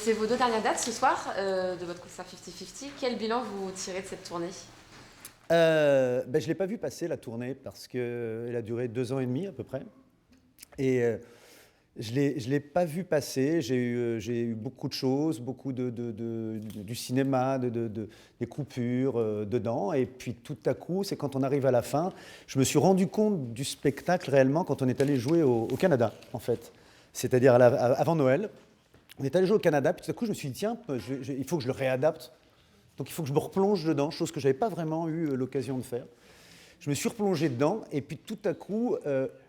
c'est vos 2 dernières dates ce soir de votre concert 50-50. Quel bilan vous tirez de cette tournée? Je ne l'ai pas vu passer la tournée parce qu'elle a duré 2 ans et demi à peu près. Et je l'ai pas vu passer. J'ai eu beaucoup de choses, beaucoup du cinéma, des coupures dedans. Et puis tout à coup, c'est quand on arrive à la fin, je me suis rendu compte du spectacle réellement quand on est allé jouer au Canada, en fait. C'est-à-dire avant Noël. On est allé jouer au Canada, puis tout à coup, je me suis dit, tiens, il faut que je le réadapte. Donc il faut que je me replonge dedans, chose que je n'avais pas vraiment eu l'occasion de faire. Je me suis replongé dedans, et puis tout à coup,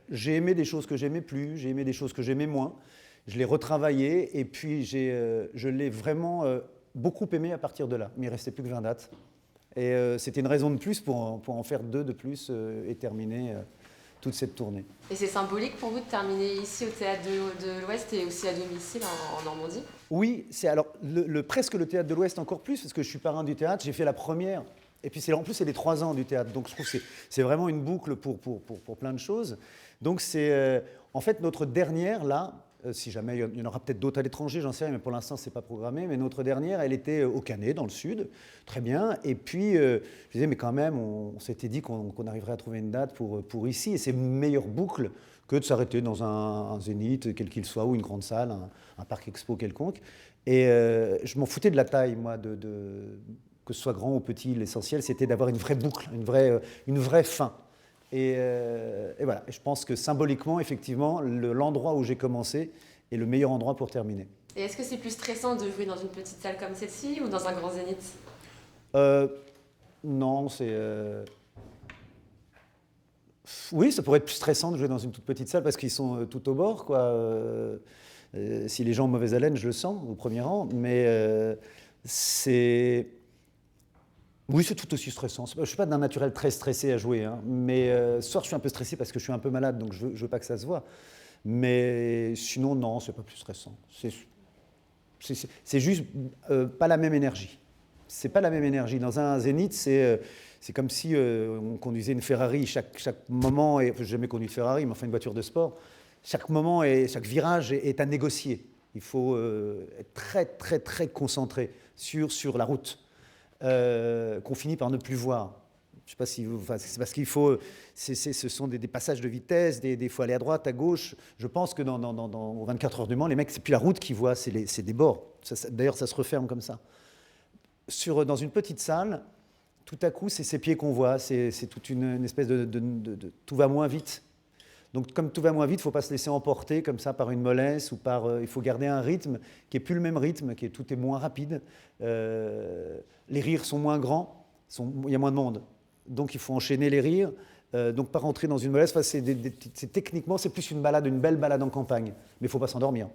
j'ai aimé des choses que j'aimais plus, j'ai aimé des choses que j'aimais moins. Je l'ai retravaillé, et puis je l'ai vraiment beaucoup aimé à partir de là. Mais il ne restait plus que 20 dates. Et c'était une raison de plus pour en faire 2 de plus et terminer toute cette tournée. Et c'est symbolique pour vous de terminer ici au Théâtre de l'Ouest et aussi à domicile en Normandie? Oui, c'est alors presque le Théâtre de l'Ouest encore plus, parce que je suis parrain du théâtre, j'ai fait la première. Et puis en plus, c'est les 3 ans du théâtre. Donc je trouve que c'est vraiment une boucle pour plein de choses. Donc c'est en fait notre dernière, là, si jamais il y en aura peut-être d'autres à l'étranger, j'en sais rien, mais pour l'instant, c'est pas programmé. Mais notre dernière, elle était au Canet, dans le sud, très bien. Et puis, je disais, mais quand même, on s'était dit qu'on arriverait à trouver une date pour ici. Et c'est une meilleure boucle que de s'arrêter dans un zénith, quel qu'il soit, ou une grande salle, un parc expo quelconque. Et je m'en foutais de la taille, moi, que ce soit grand ou petit. L'essentiel, c'était d'avoir une vraie boucle, une vraie fin. Et voilà, et je pense que symboliquement, effectivement, l'endroit où j'ai commencé est le meilleur endroit pour terminer. Et est-ce que c'est plus stressant de jouer dans une petite salle comme celle-ci ou dans un grand zénith? Non, oui, ça pourrait être plus stressant de jouer dans une toute petite salle parce qu'ils sont tout au bord, quoi. Si les gens ont mauvaise haleine, je le sens au premier rang, mais c'est... Oui, c'est tout aussi stressant. Je ne suis pas d'un naturel très stressé à jouer, hein, mais ce soir, je suis un peu stressé parce que je suis un peu malade, donc je ne veux pas que ça se voit. Mais sinon, non, c'est pas plus stressant. C'est juste pas la même énergie. C'est pas la même énergie. Dans un zénith, c'est comme si on conduisait une Ferrari. Chaque moment, j'ai jamais conduit de Ferrari, mais enfin une voiture de sport. Chaque moment et chaque virage est à négocier. Il faut être très, très, très concentré sur la route. Qu'on finit par ne plus voir. Je sais pas si c'est parce qu'il faut, ce sont des passages de vitesse, des faut aller à droite, à gauche. Je pense que dans 24 heures du Mans, les mecs, c'est plus la route qu'ils voient, c'est des bords. D'ailleurs, ça se referme comme ça. Dans une petite salle, tout à coup, c'est ces pieds qu'on voit, c'est toute une espèce de tout va moins vite. Donc, comme tout va moins vite, il ne faut pas se laisser emporter comme ça par une mollesse ou il faut garder un rythme qui n'est plus le même rythme, tout est moins rapide. Les rires sont moins grands, il y a moins de monde. Donc, il faut enchaîner les rires. Donc, pas rentrer dans une mollesse. Techniquement, c'est plus une belle balade en campagne. Mais il ne faut pas s'endormir.